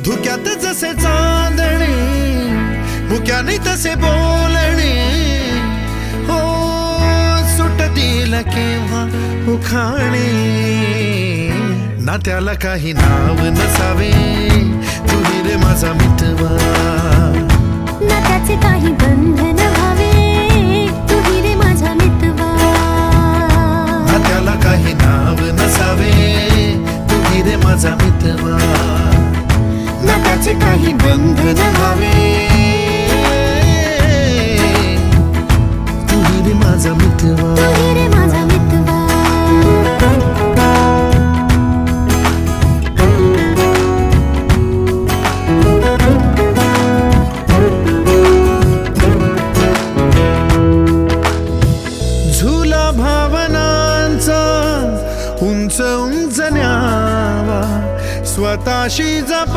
धुक्यात जसे चांदणे, मुक्याने तसे बोलणे, हो सुटतील केव्हा उखाणे. ना त्याला काही नाव नसावे, तू रे माझा मितवा. ना त्याचे काही बंधन व्हावे, तू रे माझा मितवा. ना त्याला काही नाव नसावे, तू रे माझा मितवा. ना त्याचे काही बंधन व्हावे, तू रे माझा मितवा. तू रे माझा मितवा. झुला भावनांचा उंच उंच न्यावा, स्वतःशी जप